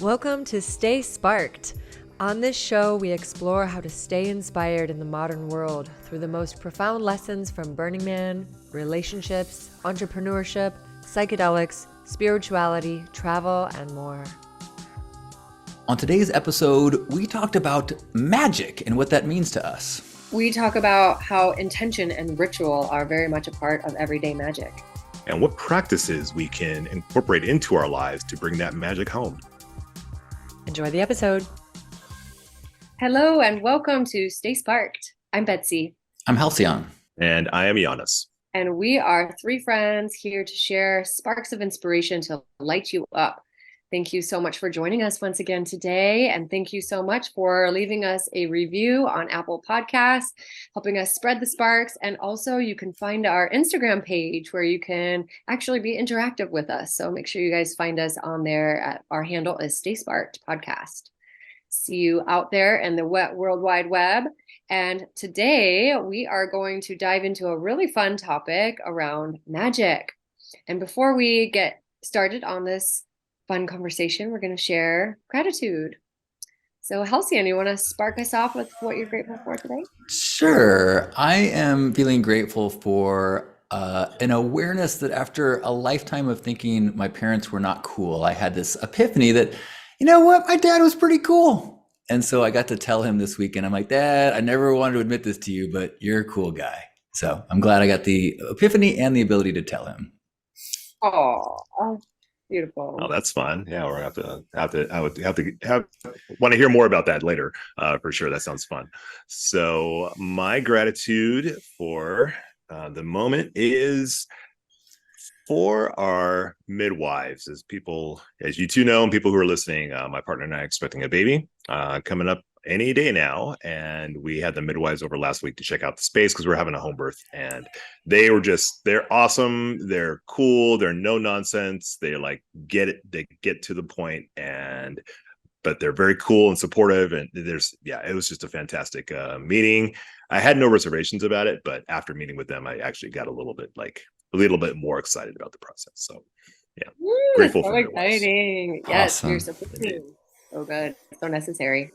Welcome to Stay Sparked. On this show, we explore how to stay inspired in the modern world through the most profound lessons from Burning Man, relationships, entrepreneurship, psychedelics, spirituality, travel, and more. On today's episode, we talked about magic and what that means to us. We talk about how intention and ritual are very much a part of everyday magic. And what practices we can incorporate into our lives to bring that magic home. Enjoy the episode. Hello and welcome to Stay Sparked. I'm Betsy. I'm Halcyon. And I am JANUS. And we are three friends here to share sparks of inspiration to light you up. Thank you so much for joining us once again today. And thank you so much for leaving us a review on Apple Podcasts, helping us spread the sparks. And also you can find our Instagram page where you can actually be interactive with us. So make sure you guys find us on there. Our handle is Stay Sparked Podcast. See you out there in the World Wide Web. And today we are going to dive into a really fun topic around magic. And before we get started on this fun conversation, we're going to share gratitude. So Halcyon, you want to spark us off with what you're grateful for today? Sure. I am feeling grateful for an awareness that after a lifetime of thinking my parents were not cool, I had this epiphany that, you know what, my dad was pretty cool. And so I got to tell him this weekend, I'm like, Dad, I never wanted to admit this to you, but you're a cool guy. So I'm glad I got the epiphany and the ability to tell him. Oh, beautiful. Oh, that's fun. Yeah, we're I would want to hear more about that later, for sure. That sounds fun. So my gratitude for the moment is for our midwives, as you two know, and people who are listening. My partner and I are expecting a baby coming up any day now, and we had the midwives over last week to check out the space because we're having a home birth, and they're awesome, they're cool, they're no nonsense, they get it, they get to the point, but they're very cool and supportive, and it was just a fantastic meeting. I had no reservations about it, but after meeting with them, I actually got a little bit more excited about the process. So yeah, grateful so for exciting. Yes, Awesome. you're so good, so necessary.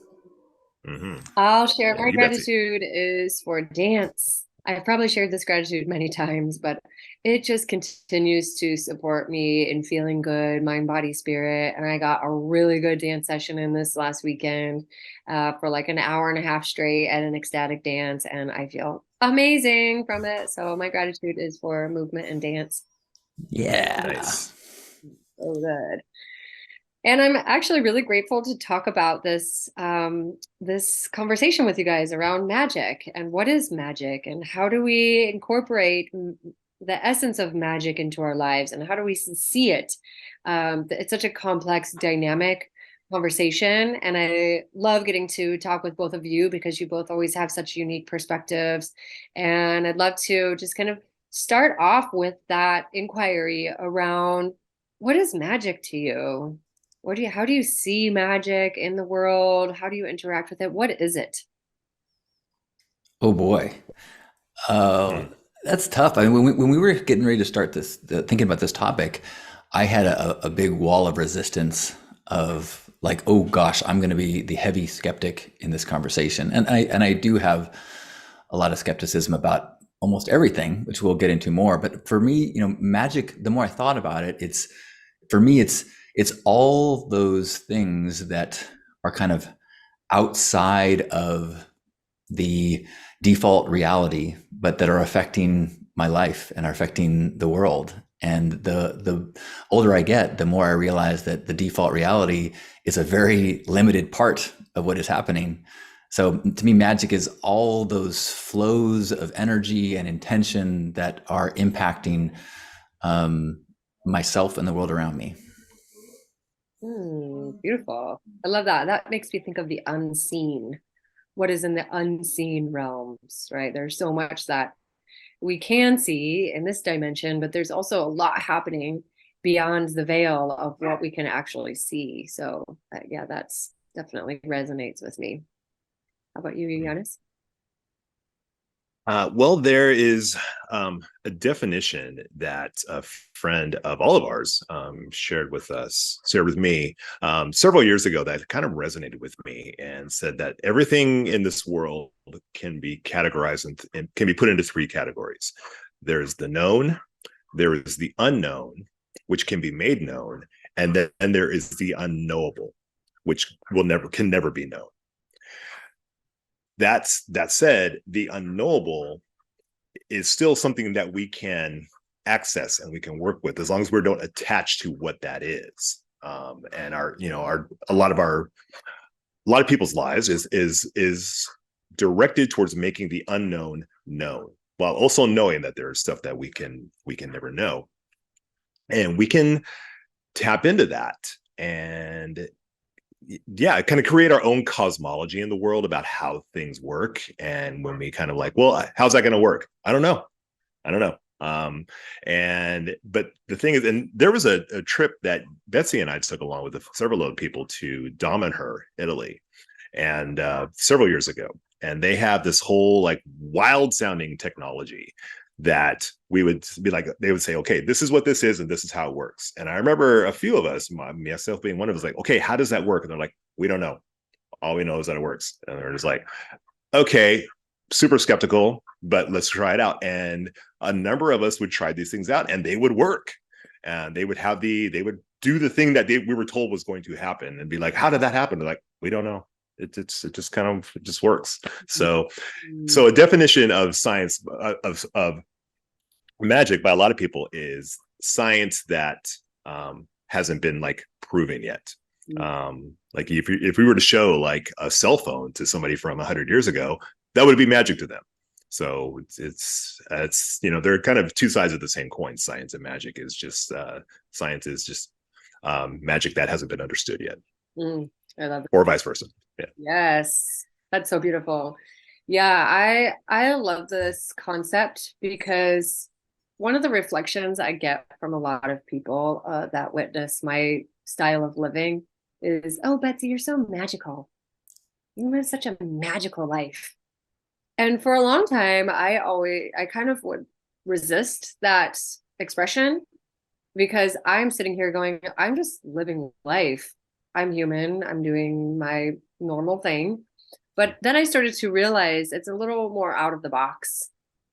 Mm-hmm. I'll share my you, gratitude is for dance. I've probably shared this gratitude many times, but it just continues to support me in feeling good, mind, body, spirit. And I got a really good dance session in this last weekend for an hour and a half straight at an ecstatic dance. And I feel amazing from it. So my gratitude is for movement and dance. Yeah. Nice. So good. And I'm actually really grateful to talk about this conversation with you guys around magic and what is magic and how do we incorporate the essence of magic into our lives and how do we see it. It's such a complex, dynamic conversation, and I love getting to talk with both of you because you both always have such unique perspectives. And I'd love to just kind of start off with that inquiry around what is magic to you? How do you see magic in the world? How do you interact with it? What is it? Oh boy. That's tough. I mean, when we were getting ready to start thinking about this topic, I had a big wall of resistance of oh gosh, I'm going to be the heavy skeptic in this conversation. And I do have a lot of skepticism about almost everything, which we'll get into more. But for me, magic, the more I thought about it, it's all those things that are kind of outside of the default reality, but that are affecting my life and are affecting the world. And the older I get, the more I realize that the default reality is a very limited part of what is happening. So to me, magic is all those flows of energy and intention that are impacting myself and the world around me. Beautiful. I love that. That makes me think of the unseen. What is in the unseen realms, right? There's so much that we can see in this dimension, but there's also a lot happening beyond the veil of what we can actually see. So yeah, that's definitely resonates with me. How about you, JANUS? Well, there is a definition that a friend of all of ours shared with me several years ago that kind of resonated with me, and said that everything in this world can be categorized and can be put into three categories. There's the known, there is the unknown, which can be made known, and then there is the unknowable, which can never be known. That said, the unknowable is still something that we can access and we can work with, as long as we don't attach to what that is. And a lot of people's lives is directed towards making the unknown known, while also knowing that there's stuff that we can never know, and we can tap into that and kind of create our own cosmology in the world about how things work. And when we kind of like, well, how's that going to work? I don't know. But the thing is, and there was a trip that Betsy and I took along with several other people to Damanhur, Italy, and several years ago. And they have this whole like wild sounding technology that we would be like, they would say, okay, this is what this is, and this is how it works. And I remember a few of us, myself being one of us, like, okay, how does that work? And they're like, we don't know. All we know is that it works. And they're just like, okay, super skeptical, but let's try it out. And a number of us would try these things out, and they would work. And they would do the thing that we were told was going to happen, and be like, how did that happen? They're like, we don't know. It just works. So a definition of science of magic by a lot of people is science that hasn't been like proven yet. Like if we were to show like a cell phone to somebody from 100 years ago, that would be magic to them. So it's there are kind of two sides of the same coin. Science and magic is just magic that hasn't been understood yet. I love that. Or vice versa. Yeah. Yes, that's so beautiful. Yeah, I love this concept, because one of the reflections I get from a lot of people that witness my style of living is, oh, Betsy, you're so magical. You live such a magical life. And for a long time, I kind of would resist that expression, because I'm sitting here going, I'm just living life. I'm human. I'm doing my normal thing. But then I started to realize it's a little more out of the box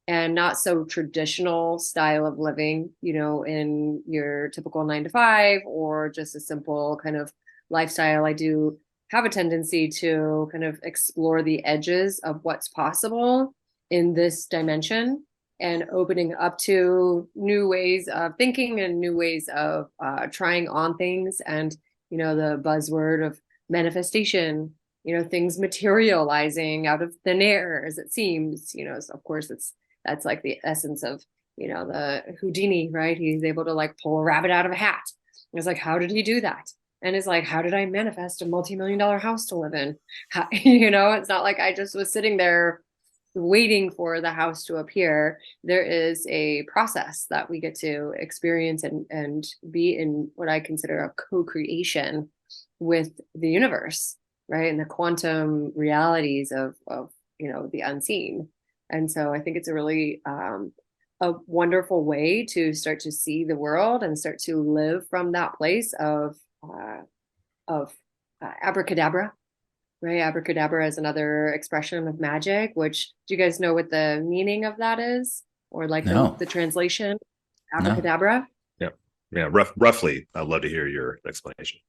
and not so traditional style of living, in your typical 9 to 5 or just a simple kind of lifestyle. I do have a tendency to kind of explore the edges of what's possible in this dimension, and opening up to new ways of thinking and new ways of trying on things. And the buzzword of manifestation, things materializing out of thin air, as it seems, so of course that's like the essence of, the Houdini, right? He's able to like pull a rabbit out of a hat. It's like, how did he do that? And it's like, how did I manifest a multi-million-dollar house to live in? It's not like I just was sitting there waiting for the house to appear. There is a process that we get to experience and be in what I consider a co-creation with the universe, right? And the quantum realities of the unseen. And so I think it's a really a wonderful way to start to see the world and start to live from that place of abracadabra. Right. Abracadabra is another expression of magic, which, do you guys know what the meaning of that is? Or like the translation? Abracadabra? No. Yeah. Roughly. I'd love to hear your explanation.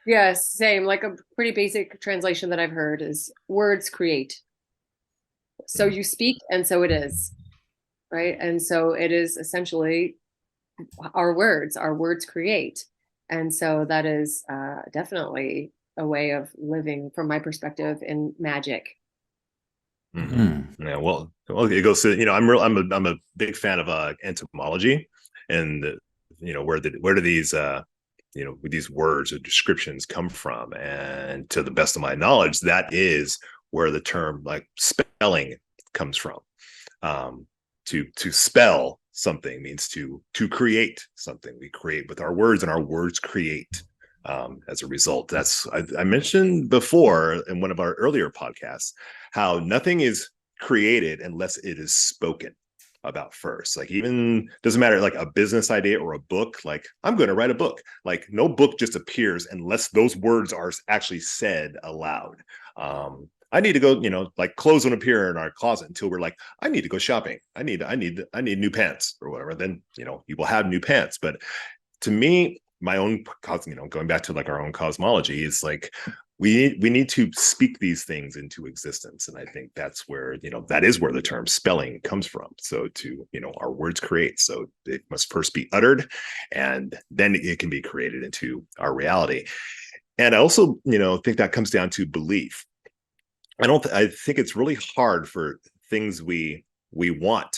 Yes. Same. Like a pretty basic translation that I've heard is words create. So you speak, and so it is. Right. And so it is essentially our words create. And so that is definitely a way of living, from my perspective, in magic. Mm-hmm. Yeah, well, it goes to, I'm a big fan of entomology, and where do these these words or descriptions come from? And to the best of my knowledge, that is where the term like spelling comes from. To spell something means to create something. We create with our words, and our words create. As a result, that's I mentioned before in one of our earlier podcasts how nothing is created unless it is spoken about first. Like, even doesn't matter, like a business idea or a book, like I'm going to write a book, like no book just appears unless those words are actually said aloud. I need to go, like clothes don't appear in our closet until we're like, I need to go shopping. I need new pants or whatever. Then, you will have new pants. But to me, my own, going back to like our own cosmology, is like, we need to speak these things into existence. And I think that's where, that is where the term spelling comes from. So our words create. So it must first be uttered, and then it can be created into our reality. And I also, think that comes down to belief. I think it's really hard for things we want,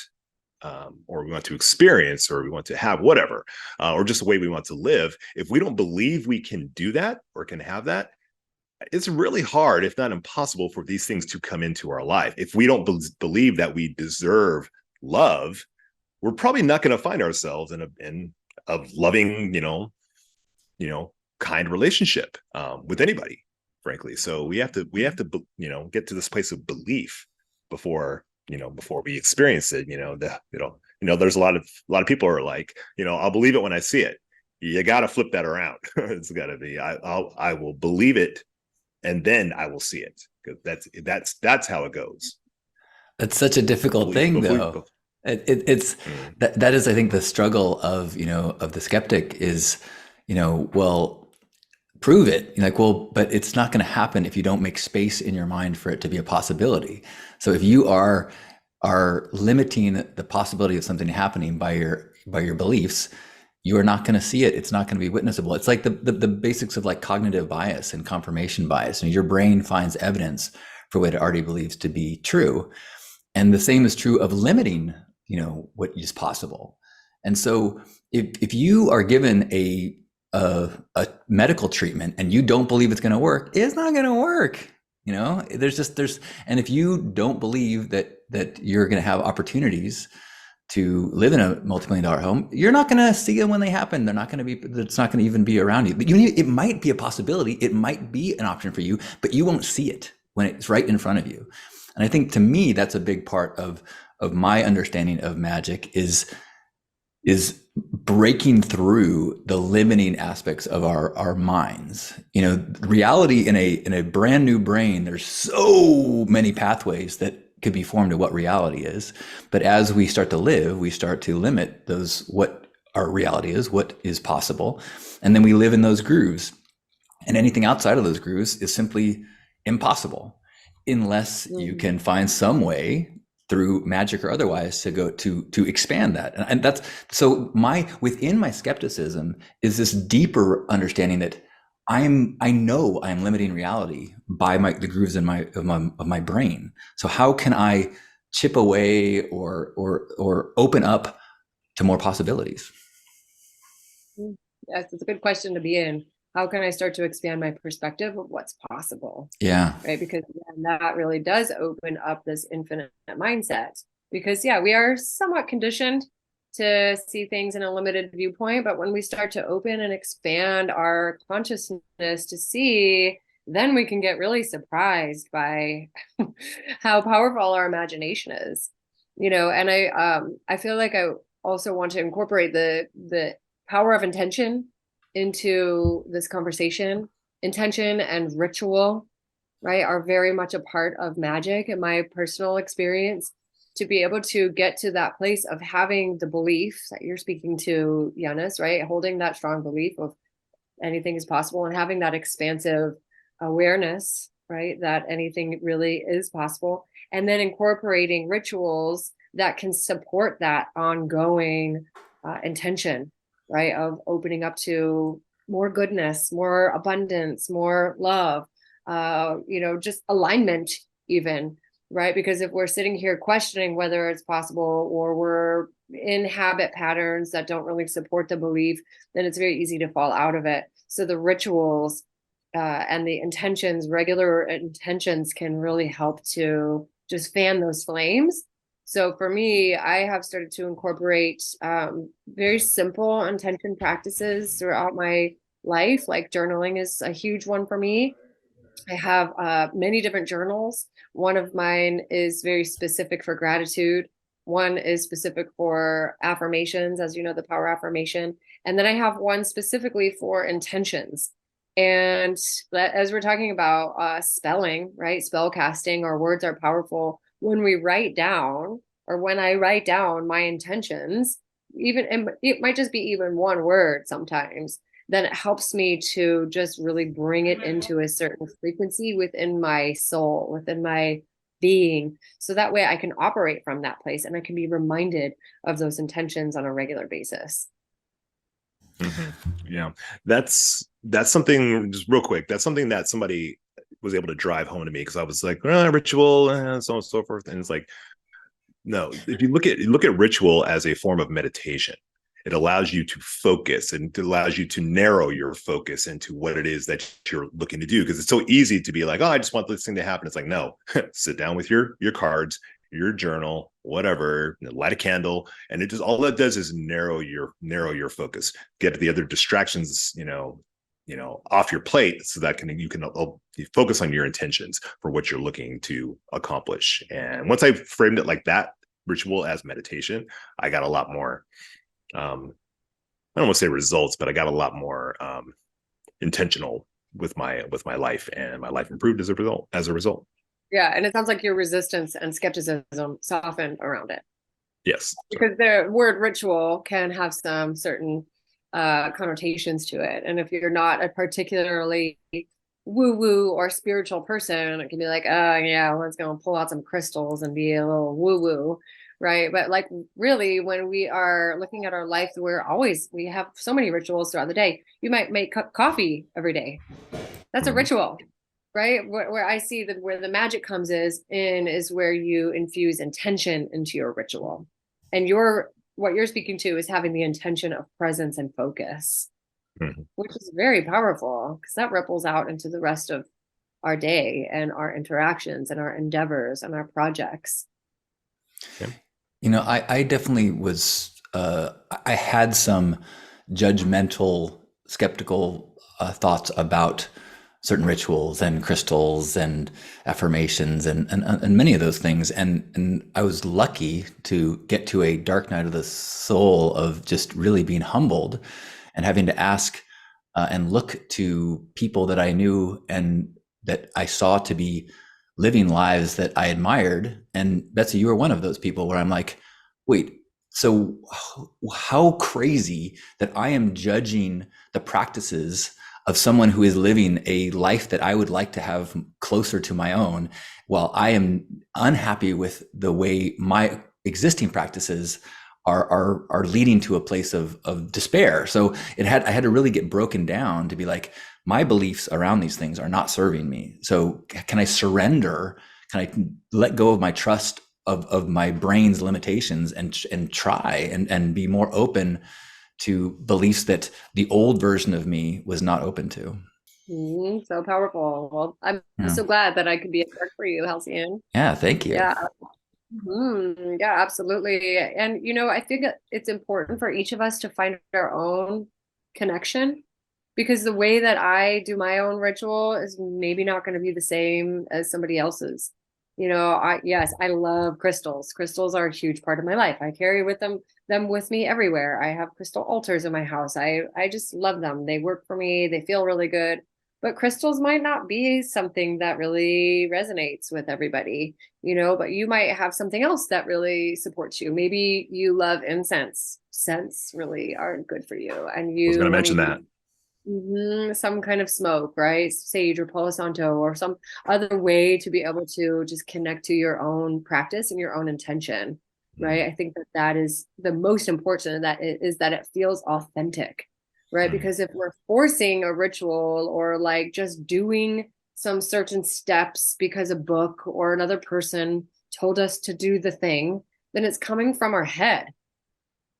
or we want to experience, or we want to have, whatever, or just the way we want to live. If we don't believe we can do that or can have that, it's really hard, if not impossible, for these things to come into our life. If we don't believe that we deserve love, we're probably not going to find ourselves in a loving, kind relationship with anybody, frankly. So we have to get to this place of belief before we experience it. There's a lot of people are like, I'll believe it when I see it. You got to flip that around. It's got to be, I will believe it, and then I will see it. That's how it goes. That's such a difficult thing, though. It's that is, I think, the struggle of the skeptic is, well, prove it. You're like, well, but it's not going to happen if you don't make space in your mind for it to be a possibility. So if you are limiting the possibility of something happening by your beliefs, you are not going to see it. It's not going to be witnessable. It's like the basics of like cognitive bias and confirmation bias. And your brain finds evidence for what it already believes to be true. And the same is true of limiting, what is possible. And so if you are given a medical treatment and you don't believe it's going to work, it's not going to work. And if you don't believe that you're going to have opportunities to live in a multi-million-dollar home, you're not going to see them when they happen. They're not going to be, it's not going to even be around you. But it might be a possibility. It might be an option for you, but you won't see it when it's right in front of you. And I think, to me, that's a big part of my understanding of magic is breaking through the limiting aspects of our minds. Reality in a brand new brain, there's so many pathways that could be formed to what reality is. But as we start to live, we start to limit what our reality is, what is possible. And then we live in those grooves. And anything outside of those grooves is simply impossible, unless you can find some way, through magic or otherwise, to go to expand that. And that's so within my skepticism is this deeper understanding that I know I'm limiting reality by the grooves in my brain. So how can I chip away or open up to more possibilities? Yes, it's a good question to be in. How can I start to expand my perspective of what's possible? Yeah. Right. Because that really does open up this infinite mindset. Because we are somewhat conditioned to see things in a limited viewpoint. But when we start to open and expand our consciousness to see, then we can get really surprised by how powerful our imagination is. And I feel like I also want to incorporate the power of intention into this conversation. Intention and ritual, right, are very much a part of magic in my personal experience. To be able to get to that place of having the belief that you're speaking to, Janus, right? Holding that strong belief of anything is possible, and having that expansive awareness, right? That anything really is possible. And then incorporating rituals that can support that ongoing intention, right? Of opening up to more goodness, more abundance, more love, just alignment even, right? Because if we're sitting here questioning whether it's possible, or we're in habit patterns that don't really support the belief, then it's very easy to fall out of it. So the rituals and the intentions, regular intentions, can really help to just fan those flames. So for me, I have started to incorporate very simple intention practices throughout my life. Like journaling is a huge one for me. I have many different journals. One of mine is very specific for gratitude. One is specific for affirmations, as you know, the Power Affirmation. And then I have one specifically for intentions. And as we're talking about spelling, right? Spell casting, our words are powerful. When we write down, or when I write down my intentions, even, and it might just be even one word sometimes, then it helps me to just really bring it into a certain frequency within my soul, within my being. So that way I can operate from that place and I can be reminded of those intentions on a regular basis. Yeah, that's something, just real quick. That's something that somebody was able to drive home to me, because I was like, ritual, so on and so forth. And it's like, no, if you look at ritual as a form of meditation, it allows you to focus, and it allows you to narrow your focus into what it is that you're looking to do. Because it's so easy to be like, oh, I just want this thing to happen. It's like, no, sit down with your cards, your journal, whatever, light a candle, and it just, all that does is narrow your focus, get the other distractions, off your plate, so that you can focus on your intentions for what you're looking to accomplish. And once I framed it like that, ritual as meditation, I got a lot more, I don't want to say results, but I got a lot more intentional with my life, and my life improved as a result. Yeah. And it sounds like your resistance and skepticism softened around it. Yes. Because the word ritual can have some certain connotations to it. And if you're not a particularly woo-woo or spiritual person, it can be like, oh yeah, let's go and pull out some crystals and be a little woo-woo, right? But like, really, when we are looking at our life, we have so many rituals throughout the day. You might make coffee every day. That's a ritual, right? Where I see that where the magic comes is where you infuse intention into your ritual. And what you're speaking to is having the intention of presence and focus, which is very powerful, because that ripples out into the rest of our day and our interactions and our endeavors and our projects. Yeah. I definitely was, I had some judgmental, skeptical thoughts about certain rituals and crystals and affirmations and many of those things. And I was lucky to get to a dark night of the soul of just really being humbled and having to ask and look to people that I knew and that I saw to be living lives that I admired. And Betsy, you were one of those people where I'm like, wait, so how crazy that I am judging the practices of someone who is living a life that I would like to have closer to my own, while I am unhappy with the way my existing practices are leading to a place of despair. So I had to really get broken down to be like, my beliefs around these things are not serving me. So can I surrender? Can I let go of my trust of my brain's limitations and try and be more open to beliefs that the old version of me was not open to? So powerful. Well, I'm so glad that I could be a spark for you, Halcyon. Yeah, thank you. Yeah. Yeah, absolutely. And, I think it's important for each of us to find our own connection, because the way that I do my own ritual is maybe not going to be the same as somebody else's. I love crystals. Crystals are a huge part of my life. I carry them with me everywhere. I have crystal altars in my house. I just love them. They work for me. They feel really good. But crystals might not be something that really resonates with everybody, but you might have something else that really supports you. Maybe you love incense. Scents really aren't good for you. And I was going to mention that. Some kind of smoke, right? Sage or Palo Santo, or some other way to be able to just connect to your own practice and your own intention, right? I think that is the most important, that it feels authentic, right? Because if we're forcing a ritual, or like just doing some certain steps because a book or another person told us to do the thing, then it's coming from our head,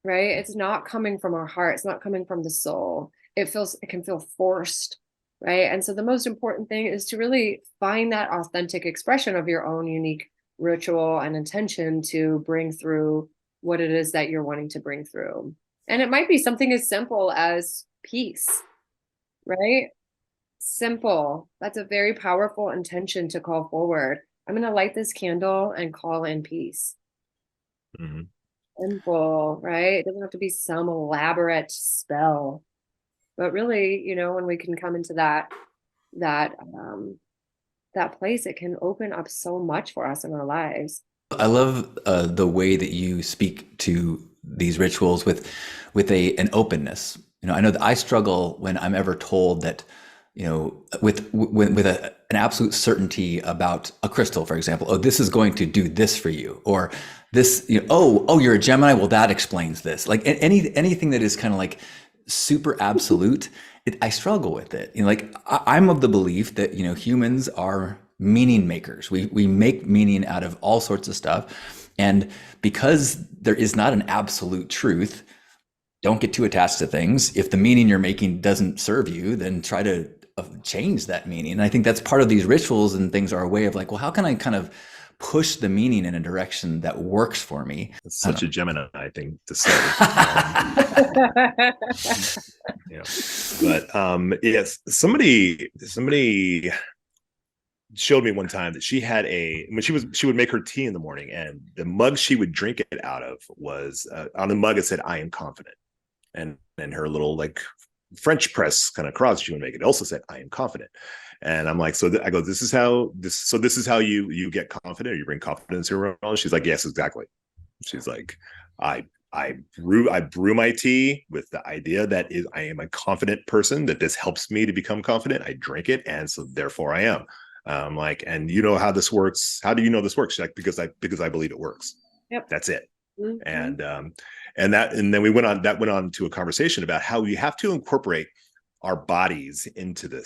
right? It's not coming from our heart. It's not coming from the soul. It can feel forced, right? And so the most important thing is to really find that authentic expression of your own unique ritual and intention to bring through what it is that you're wanting to bring through. And it might be something as simple as peace, right? Simple. That's a very powerful intention to call forward. I'm going to light this candle and call in peace. Mhm. Simple, right? It doesn't have to be some elaborate spell, but really, when we can come into that that place, it can open up so much for us in our lives. I love the way that you speak to these rituals with an openness. I know that I struggle when I'm ever told that, with an absolute certainty about a crystal, for example. Oh, this is going to do this for you, or this. Oh, you're a Gemini. Well, that explains this. Like anything that is kind of like super absolute, I struggle with it. Like I'm of the belief that humans are meaning makers. We make meaning out of all sorts of stuff, and because there is not an absolute truth, don't get too attached to things. If the meaning you're making doesn't serve you, then try to change that meaning. And I think that's part of these rituals and things are a way of like, well, how can I kind of push the meaning in a direction that works for me? It's such a Gemini thing to say. But yes, somebody showed me one time that she had when she would make her tea in the morning, and the mug she would drink it out of was on the mug it said "I am confident," and her little like French press kind of cross she would make it also said "I am confident." And I'm like, I go, this is how you get confident, or you bring confidence to your own. She's like, yes, exactly. She's like, I brew my tea with the idea that I am a confident person, that this helps me to become confident. I drink it, and so therefore I am. Like, and you know how this works? How do you know this works? She's like, because I believe it works. Yep. That's it. Mm-hmm. And then we went on to a conversation about how we have to incorporate our bodies into a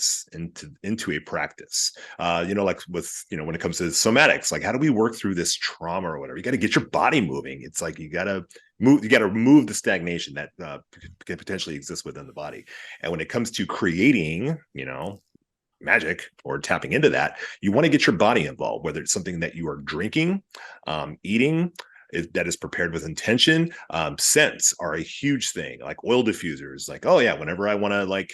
practice. Like with, when it comes to somatics, like how do we work through this trauma or whatever? You got to get your body moving. It's like you got to remove the stagnation that can potentially exist within the body. And when it comes to creating, magic or tapping into that, you want to get your body involved, whether it's something that you are drinking, eating, that is prepared with intention. Scents are a huge thing, like oil diffusers. Like, oh yeah, whenever I want to like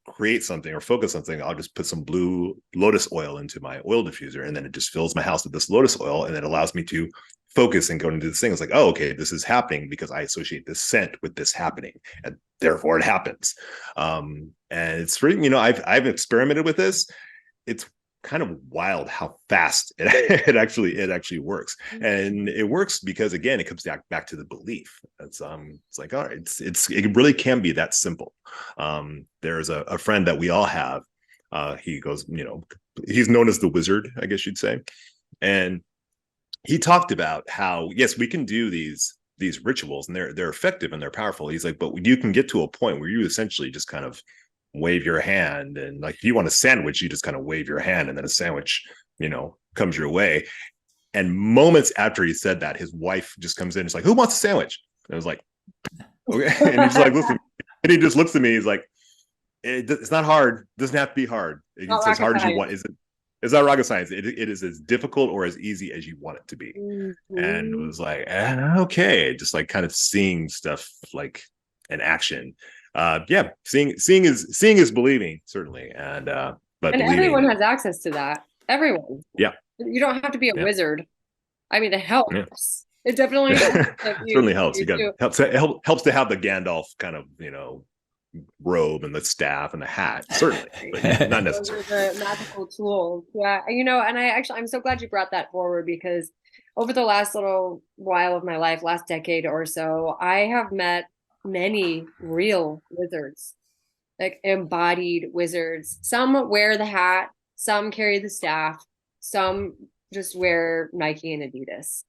create something or focus something, I'll just put some blue lotus oil into my oil diffuser, and then it just fills my house with this lotus oil, and it allows me to focus and go into this thing. It's like, oh, okay, this is happening because I associate this scent with this happening, and therefore it happens. And it's really, I've experimented with this. It's kind of wild how fast it actually works. And it works because, again, it comes back to the belief. It's like, all right, it really can be that simple. There's a friend that we all have. He goes, he's known as the wizard, I guess you'd say. And he talked about how, yes, we can do these rituals, and they're effective and they're powerful. He's like, but you can get to a point where you essentially just kind of wave your hand, and like if you want a sandwich, you just kind of wave your hand, and then a sandwich comes your way. And moments after he said that, his wife just comes in and is like, who wants a sandwich? And I was like, okay. And he's like, listen, and he just looks at me, he's like, it's not hard, it doesn't have to be hard, it's as hard as you want. It's not rocket science. It is as difficult or as easy as you want it to be. Mm-hmm. And it was like, okay, just like kind of seeing stuff like in action. Seeing is believing, certainly. And but everyone has access to that. Everyone. Yeah. You don't have to be a wizard. I mean, it helps. Yeah. It definitely helps. Certainly helps. Helps to have the Gandalf kind of, robe and the staff and the hat, certainly, but not necessarily. Those are the magical tools. Yeah. And I'm so glad you brought that forward, because over the last little while of my life, last decade or so, I have met many real wizards, like embodied wizards. Some wear the hat, some carry the staff, some just wear Nike and Adidas,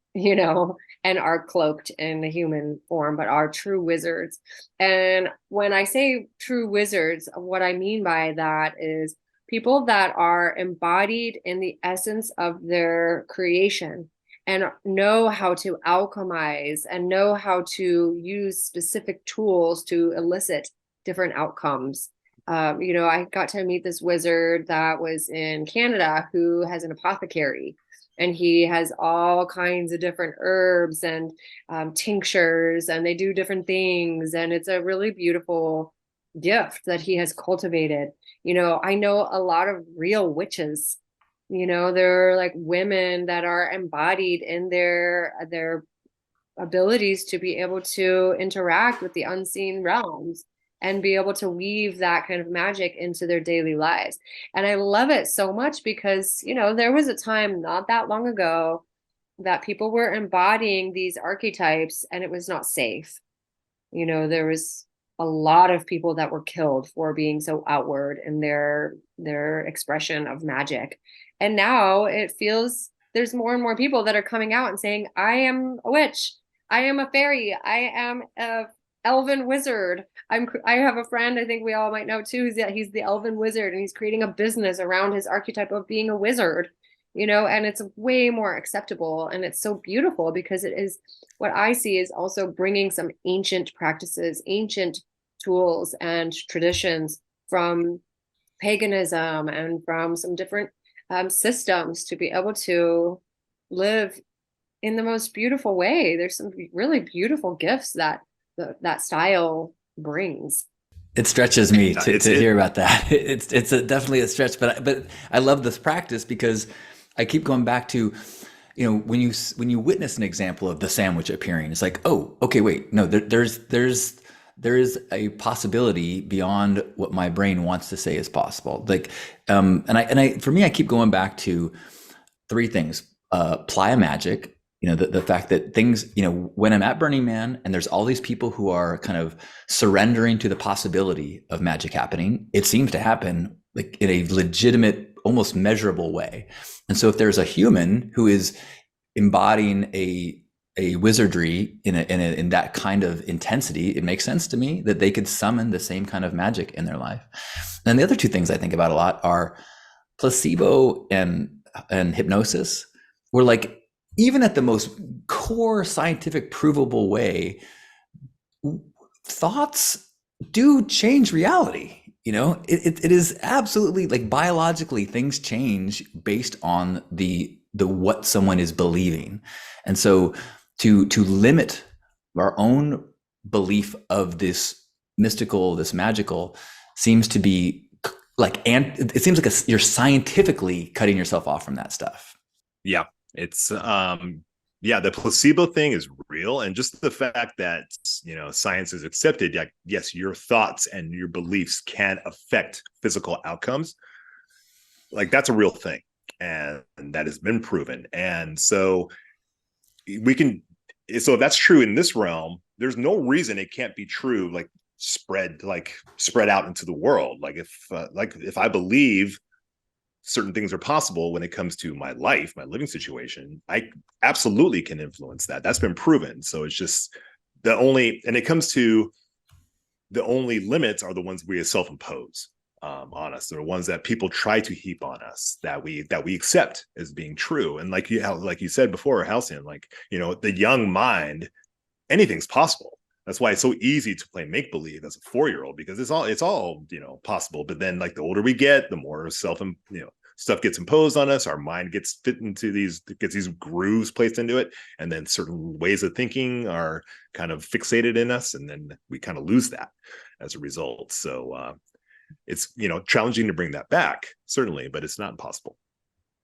and are cloaked in the human form, but are true wizards. And when I say true wizards, what I mean by that is people that are embodied in the essence of their creation and know how to alchemize and know how to use specific tools to elicit different outcomes. I got to meet this wizard that was in Canada who has an apothecary, and he has all kinds of different herbs and tinctures, and they do different things. And it's a really beautiful gift that he has cultivated. You know, I know a lot of real witches. You know, they're like women that are embodied in their abilities to be able to interact with the unseen realms and be able to weave that kind of magic into their daily lives. And I love it so much because, you know, there was a time not that long ago that people were embodying these archetypes and it was not safe. You know, there was a lot of people that were killed for being so outward in their expression of magic. And now it feels there's more and more people that are coming out and saying, I am a witch. I am a fairy. I am a elven wizard. I have a friend I think we all might know too. He's the elven wizard and he's creating a business around his archetype of being a wizard, you know, and it's way more acceptable. And it's so beautiful because it is what I see is also bringing some ancient practices, ancient tools and traditions from paganism and from some different systems to be able to live in the most beautiful way. There's some really beautiful gifts that that style brings. It stretches me to hear about that. It's definitely a stretch, but I love this practice because I keep going back to, you know, when you witness an example of the sandwich appearing, it's like, oh, okay, wait, no, there is a possibility beyond what my brain wants to say is possible. Like, for me, I keep going back to three things: playa magic. You know, the fact that things, you know, when I'm at Burning Man and there's all these people who are kind of surrendering to the possibility of magic happening, it seems to happen like in a legitimate, almost measurable way. And so if there's a human who is embodying a wizardry in that kind of intensity, it makes sense to me that they could summon the same kind of magic in their life. And the other two things I think about a lot are placebo and hypnosis, where like, even at the most core scientific provable way, thoughts do change reality. You know, it is absolutely like biologically things change based on the what someone is believing. And so to limit our own belief of this mystical, this magical seems to be like, and it seems like you're scientifically cutting yourself off from that stuff. Yeah. It's the placebo thing is real, and just the fact that, you know, science is accepted, like, yes, your thoughts and your beliefs can affect physical outcomes, like that's a real thing, and that has been proven. And so if that's true in this realm, there's no reason it can't be true, like spread out into the world. Like if I believe certain things are possible when it comes to my life, my living situation, I absolutely can influence that. That's been proven. So it's just and it comes to the only limits are the ones we self-impose on us. They're ones that people try to heap on us that we accept as being true. And like you said before, Halcyon, like, you know, the young mind, anything's possible. That's why it's so easy to play make-believe as a 4-year-old, because it's all, you know, possible. But then like the older we get, the more stuff gets imposed on us. Our mind gets these grooves placed into it. And then certain ways of thinking are kind of fixated in us. And then we kind of lose that as a result. So it's, you know, challenging to bring that back, certainly, but it's not impossible.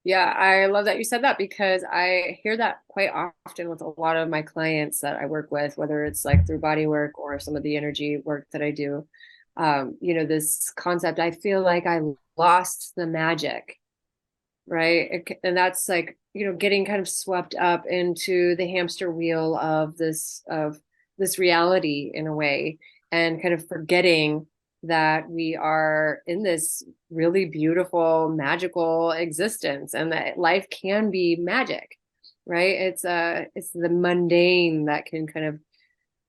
Yeah, I love that you said that because I hear that quite often with a lot of my clients that I work with, whether it's like through body work or some of the energy work that I do. You know, this concept, I feel like I lost the magic, right? And that's like, you know, getting kind of swept up into the hamster wheel of this reality in a way, and kind of forgetting that we are in this really beautiful, magical existence, and that life can be magic, right? It's the mundane that can kind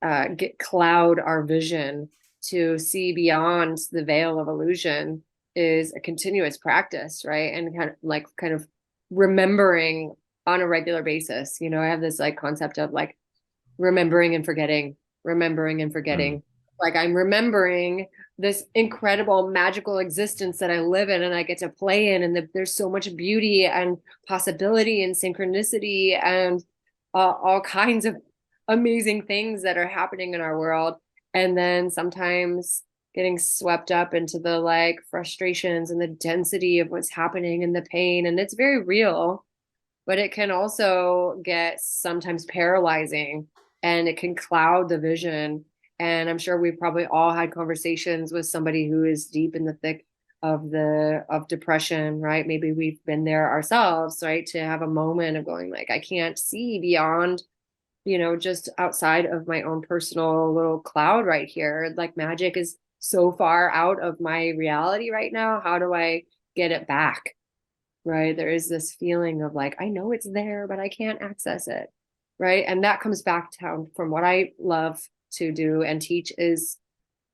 of cloud our vision. To see beyond the veil of illusion is a continuous practice, right? And kind of remembering on a regular basis. You know, I have this like concept of like remembering and forgetting. Like I'm remembering this incredible magical existence that I live in and I get to play in, and there's so much beauty and possibility and synchronicity and all kinds of amazing things that are happening in our world. And then sometimes getting swept up into the like frustrations and the density of what's happening and the pain. And it's very real, but it can also get sometimes paralyzing, and it can cloud the vision. And I'm sure we've probably all had conversations with somebody who is deep in the thick of depression, right? Maybe we've been there ourselves, right? To have a moment of going like, I can't see beyond, just outside of my own personal little cloud right here. Like magic is so far out of my reality right now. How do I get it back? Right? There is this feeling of like, I know it's there, but I can't access it. Right. And that comes back down from what I love to do and teach is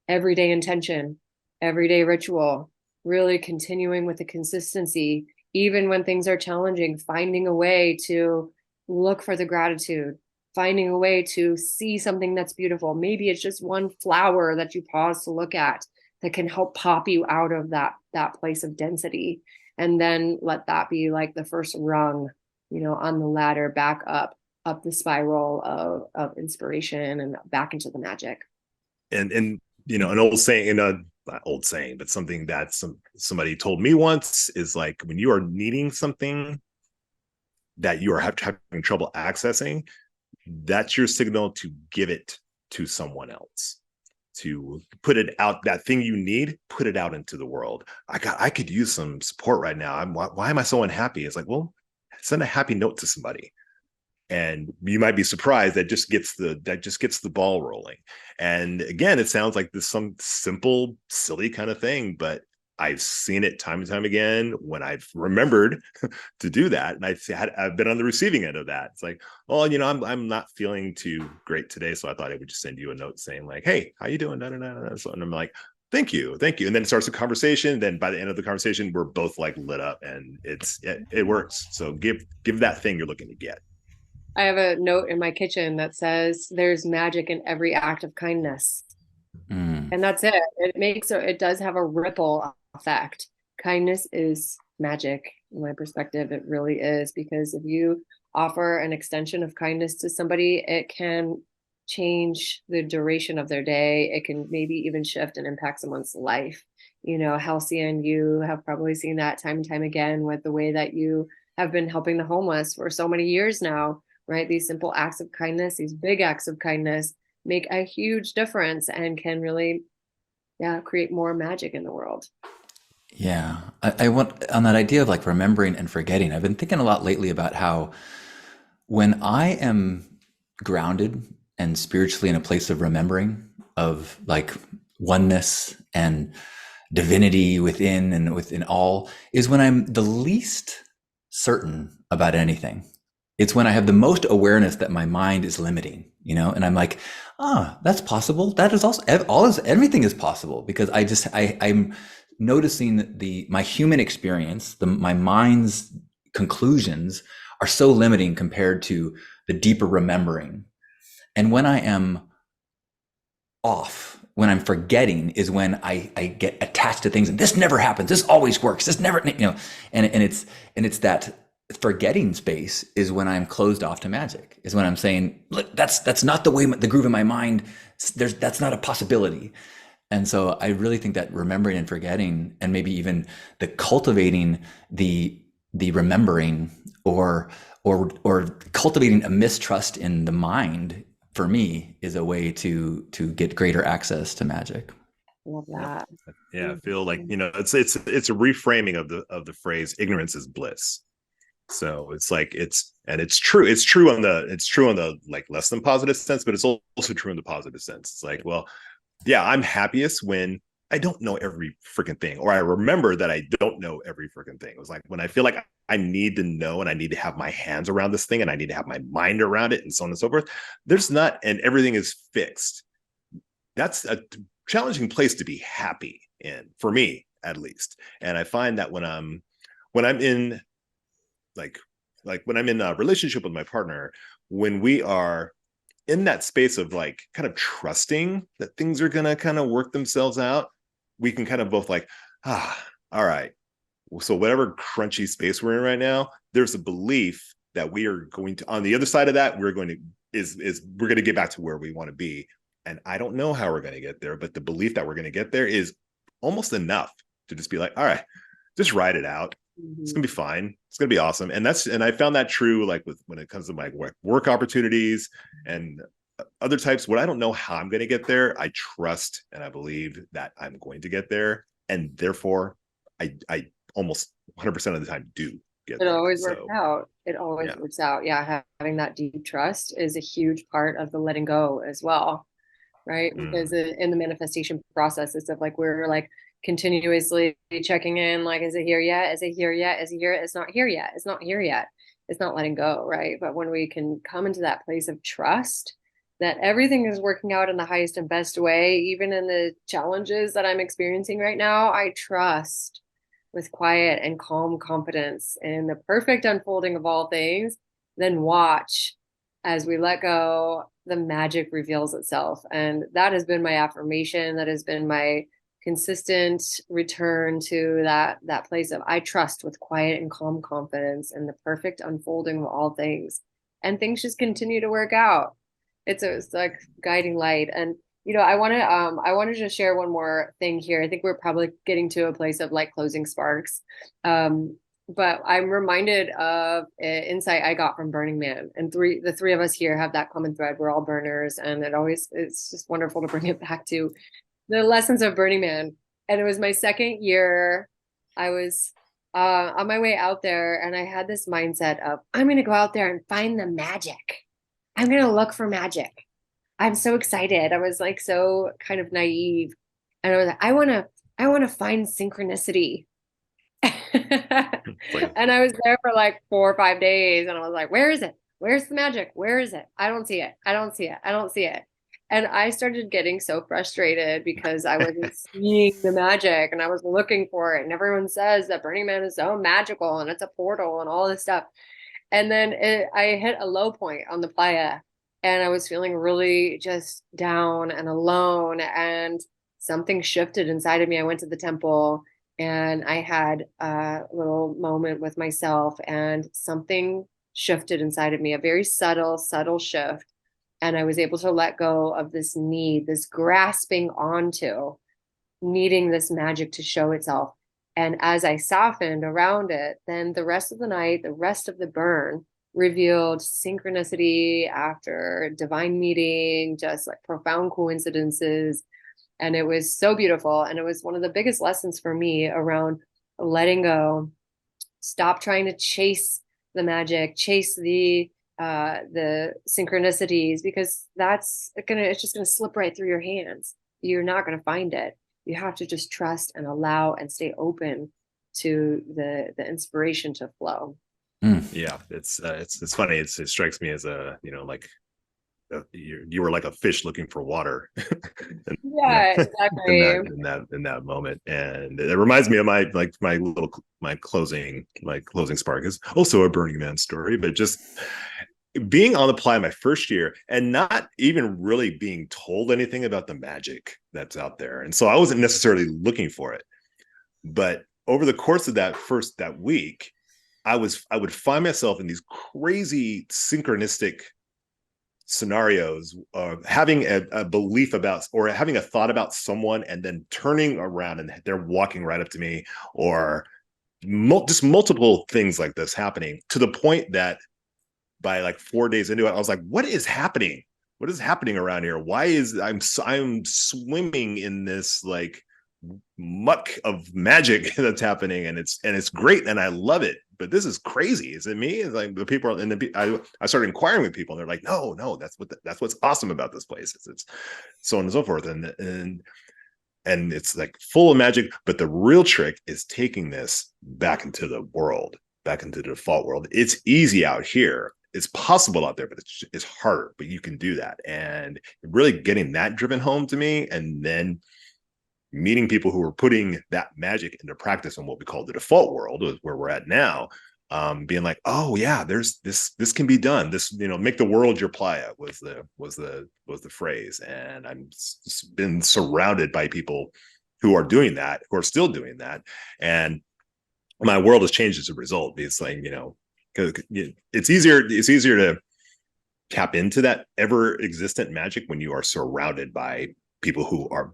everyday intention, everyday ritual, really continuing with the consistency, even when things are challenging, finding a way to look for the gratitude, finding a way to see something that's beautiful. Maybe it's just one flower that you pause to look at that can help pop you out of that place of density. And then let that be like the first rung, on the ladder back up the spiral of inspiration and back into the magic. And an old saying, not old saying, but something that somebody told me once is like, when you are needing something that you are having trouble accessing, that's your signal to give it to someone else, to put it out, that thing you need, put it out into the world. I could use some support right now. Why am I so unhappy? It's like, well, send a happy note to somebody. And you might be surprised that just gets the ball rolling. And again, it sounds like this some simple, silly kind of thing, but I've seen it time and time again when I've remembered to do that. And I've been on the receiving end of that. It's like, oh, I'm not feeling too great today. So I thought I would just send you a note saying like, hey, how you doing? And I'm like, thank you. And then it starts a conversation. Then by the end of the conversation, we're both like lit up, and it works. So give that thing you're looking to get. I have a note in my kitchen that says there's magic in every act of kindness. And that's it. It does have a ripple effect. Kindness is magic in my perspective. It really is, because if you offer an extension of kindness to somebody, it can change the duration of their day. It can maybe even shift and impact someone's life. Halcyon, you have probably seen that time and time again with the way that you have been helping the homeless for so many years now, right? These simple acts of kindness, these big acts of kindness make a huge difference and can really, create more magic in the world. Yeah. I want on that idea of like remembering and forgetting. I've been thinking a lot lately about how when I am grounded and spiritually in a place of remembering, of like oneness and divinity within and within all, is when I'm the least certain about anything. It's when I have the most awareness that my mind is limiting, and I'm like, that's possible. That is also, everything is possible, because I'm noticing my human experience, my mind's conclusions are so limiting compared to the deeper remembering. And when I am off, when I'm forgetting, is when I get attached to things, and this never happens. This always works. This never, and it's that forgetting space is when I'm closed off to magic, is when I'm saying, look, that's not the way, the groove in my mind, that's not a possibility. And so I really think that remembering and forgetting, and maybe even the cultivating the remembering, or cultivating a mistrust in the mind, for me, is a way to get greater access to magic. Love that. Yeah, I feel like, it's a reframing of the phrase ignorance is bliss. So it's like it's true on the like less than positive sense, but it's also true in the positive sense. It's like, well, yeah, I'm happiest when I don't know every freaking thing, or I remember that I don't know every freaking thing. It was like when I feel like I need to know, and I need to have my hands around this thing, and I need to have my mind around it, and so on and so forth. And everything is fixed. That's a challenging place to be happy in, for me at least. And I find that when I'm in when I'm in a relationship with my partner, when we are in that space of like kind of trusting that things are gonna kind of work themselves out, we can kind of both like, all right. So whatever crunchy space we're in right now, there's a belief that we are going to, on the other side of that, we're going to get back to where we want to be. And I don't know how we're going to get there, but the belief that we're going to get there is almost enough to just be like, all right, just ride it out. It's gonna be fine. It's gonna be awesome. And I found that true, like when it comes to my work opportunities and other types. When I don't know how I'm gonna get there, I trust and I believe that I'm going to get there, and therefore, I almost 100% of the time do get It there. always works out. It always works out. Yeah, having that deep trust is a huge part of the letting go as well, right? Because in the manifestation process, it's of like we're like continuously checking in, like, is it here yet? Is it here yet? Is it here? It's not here yet. It's not here yet. It's not letting go, right? But when we can come into that place of trust that everything is working out in the highest and best way, even in the challenges that I'm experiencing right now, I trust with quiet and calm confidence in the perfect unfolding of all things, then watch as we let go, the magic reveals itself. And that has been my affirmation. That has been my consistent return to that place of I trust with quiet and calm confidence in the perfect unfolding of all things. And things just continue to work out. It's like guiding light. And I want to just share one more thing here. I think we're probably getting to a place of like closing sparks. But I'm reminded of an insight I got from Burning Man, and the three of us here have that common thread. We're all burners, and it's just wonderful to bring it back to the lessons of Burning Man. And it was my second year. I was on my way out there, and I had this mindset of I'm going to go out there and find the magic. I'm going to look for magic. I'm so excited. I was like so kind of naive, and I was like, I want to find synchronicity. And I was there for like 4 or 5 days, and I was like, where is it? Where's the magic? Where is it? I don't see it. I don't see it. I don't see it. And I started getting so frustrated because I wasn't seeing the magic, and I was looking for it. And everyone says that Burning Man is so magical and it's a portal and all this stuff. And then I hit a low point on the playa, and I was feeling really just down and alone, and something shifted inside of me. I went to the temple, and I had a little moment with myself, and something shifted inside of me, a very subtle shift. And I was able to let go of this need, this grasping onto needing this magic to show itself. And as I softened around it, then the rest of the night, the rest of the burn revealed synchronicity after divine meeting, just like profound coincidences. And it was so beautiful. And it was one of the biggest lessons for me around letting go, stop trying to chase the magic, chase the synchronicities, because it's just gonna slip right through your hands. You're not gonna find it. You have to just trust and allow and stay open to the inspiration to flow. Yeah, it's funny. It strikes me as you were like a fish looking for water. Yeah, exactly. in that moment. And it reminds me of my closing spark is also a Burning Man story, but just being on the playa my first year and not even really being told anything about the magic that's out there. And so I wasn't necessarily looking for it. But over the course of that week, I would find myself in these crazy synchronistic scenarios of having a belief about or having a thought about someone and then turning around and they're walking right up to me, or just multiple things like this happening, to the point that by like 4 days into it, I was like, what is happening? What is happening around here? Why is I'm swimming in this like muck of magic that's happening, and it's great and I love it, but this is crazy. Is it me? It's like the people, and I started inquiring with people, and they're like, no, that's what's awesome about this place. It's so on and so forth, and it's like full of magic. But the real trick is taking this back into the world, back into the default world. It's easy out here. It's possible out there, but it's harder. But you can do that, and really getting that driven home to me, and then meeting people who are putting that magic into practice in what we call the default world, where we're at now, being like, oh yeah, there's this can be done. This, make the world your playa was the phrase. And I'm been surrounded by people who are doing that, who are still doing that, and my world has changed as a result. It's like, it's easier to tap into that ever existent magic when you are surrounded by people who are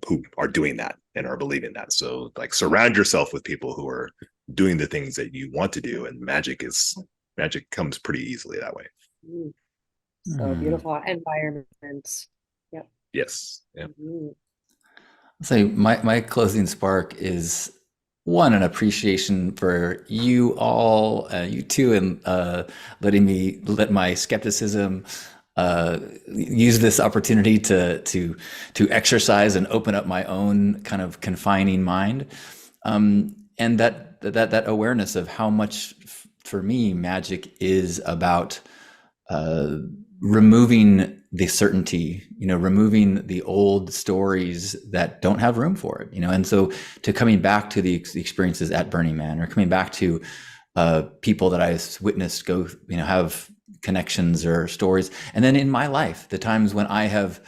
doing that and are believing that. So like surround yourself with people who are doing the things that you want to do, and magic comes pretty easily that way. So beautiful environment. Yep. Yes. Yeah. So my closing spark is one, an appreciation for you all, you too, and letting me let my skepticism use this opportunity to exercise and open up my own kind of confining mind, and that awareness of how much for me magic is about removing the certainty, removing the old stories that don't have room for it, and so to coming back to the experiences at Burning Man, or coming back to people that I witnessed go, have connections or stories. And then in my life, the times when I have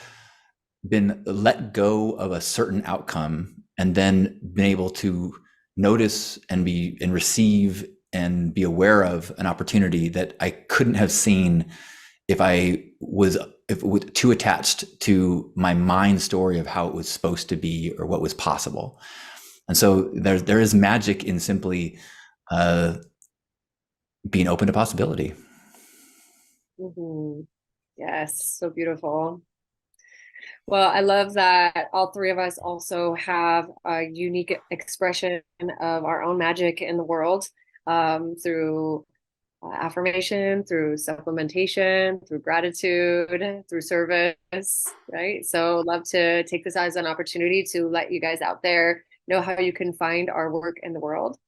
been let go of a certain outcome and then been able to notice and receive and be aware of an opportunity that I couldn't have seen if it was too attached to my mind story of how it was supposed to be or what was possible. And so there is magic in simply being open to possibility. Yes, so beautiful. Well, I love that all three of us also have a unique expression of our own magic in the world, through affirmation, through supplementation, through gratitude, through service, right? So love to take this as an opportunity to let you guys out there know how you can find our work in the world.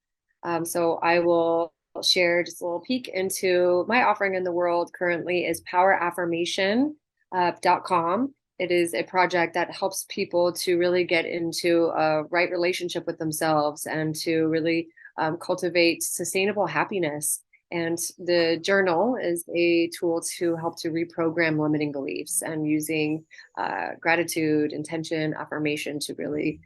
So I will share just a little peek into my offering in the world currently is poweraffirmation.com. It is a project that helps people to really get into a right relationship with themselves and to really cultivate sustainable happiness. And the journal is a tool to help to reprogram limiting beliefs, and using gratitude, intention, affirmation to really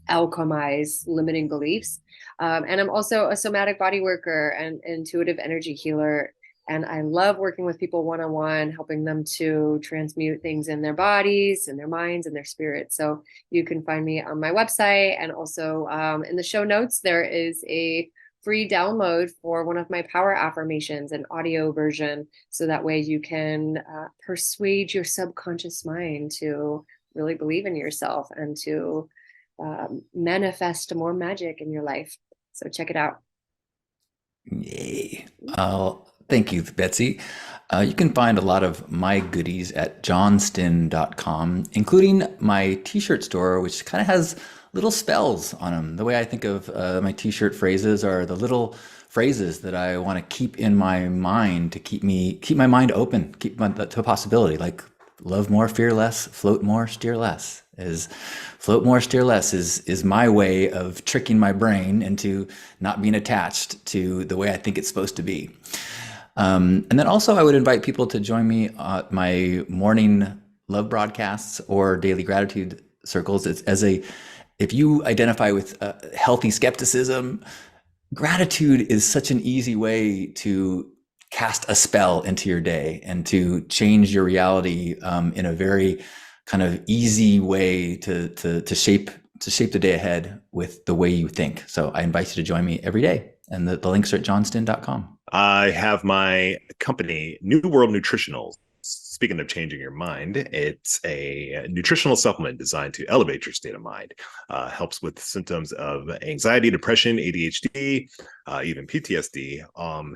alchemize limiting beliefs. And I'm also a somatic body worker and intuitive energy healer. And I love working with people one-on-one, helping them to transmute things in their bodies and their minds and their spirits. So you can find me on my website, and also in the show notes, there is a free download for one of my power affirmations, an audio version. So that way you can persuade your subconscious mind to really believe in yourself and to manifest more magic in your life. So check it out. Yay. Thank you, Betsy. You can find a lot of my goodies at johnston.com, including my t-shirt store, which kind of has little spells on them. The way I think of my t-shirt phrases are the little phrases that I want to keep in my mind to keep my mind open, to a possibility, like love more, fear less, float more, steer less. Float more, steer less is my way of tricking my brain into not being attached to the way I think it's supposed to be. And then also I would invite people to join me at my morning love broadcasts or daily gratitude circles. If you identify with healthy skepticism, gratitude is such an easy way to cast a spell into your day and to change your reality in a very kind of easy way to shape the day ahead with the way you think. So I invite you to join me every day. And the links are at johnston.com. I have my company, NuWorld Nutritionals. Speaking of changing your mind, it's a nutritional supplement designed to elevate your state of mind. Helps with symptoms of anxiety, depression, ADHD, even PTSD.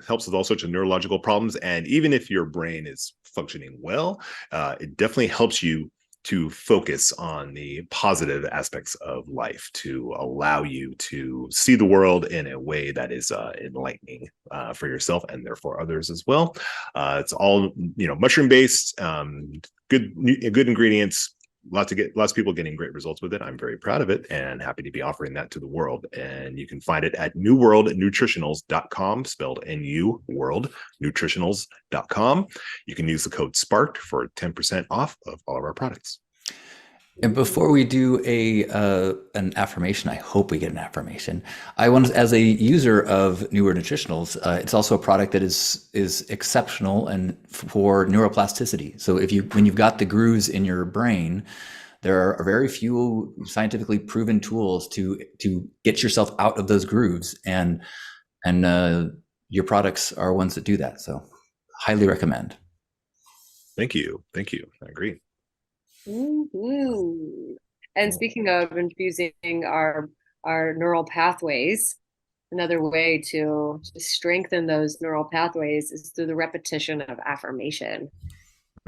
Helps with all sorts of neurological problems. And even if your brain is functioning well, it definitely helps you to focus on the positive aspects of life, to allow you to see the world in a way that is enlightening for yourself and therefore others as well. It's all mushroom based, good ingredients. Lots of people getting great results with it. I'm very proud of it and happy to be offering that to the world. And you can find it at nuworldnutritionals.com, spelled NuWorld Nutritionals.com. You can use the code SPARKED for 10% off of all of our products. And before we do an affirmation, I hope we get an affirmation. I want, as a user of NuWorld Nutritionals, it's also a product that is exceptional and for neuroplasticity. So when you've got the grooves in your brain, there are very few scientifically proven tools to get yourself out of those grooves, and your products are ones that do that. So, highly recommend. Thank you. I agree. Mm-hmm. And speaking of infusing our neural pathways, another way to strengthen those neural pathways is through the repetition of affirmation.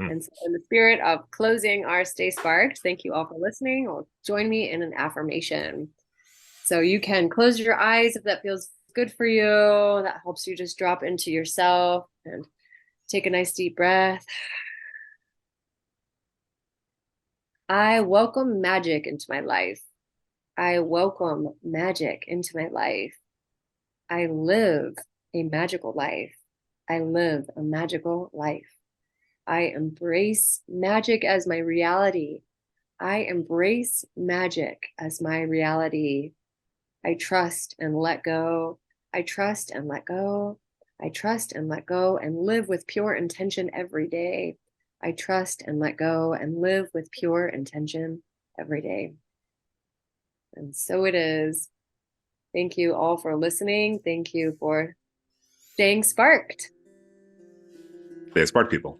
And so in the spirit of closing our Stay Sparked, thank you all for listening, or join me in an affirmation. So you can close your eyes if that feels good for you. That helps you just drop into yourself and take a nice deep breath. I welcome magic into my life. I welcome magic into my life. I live a magical life. I live a magical life. I embrace magic as my reality. I embrace magic as my reality. I trust and let go. I trust and let go. I trust and let go and live with pure intention every day. I trust and let go and live with pure intention every day. And so it is. Thank you all for listening. Thank you for staying sparked. Stay spark, people.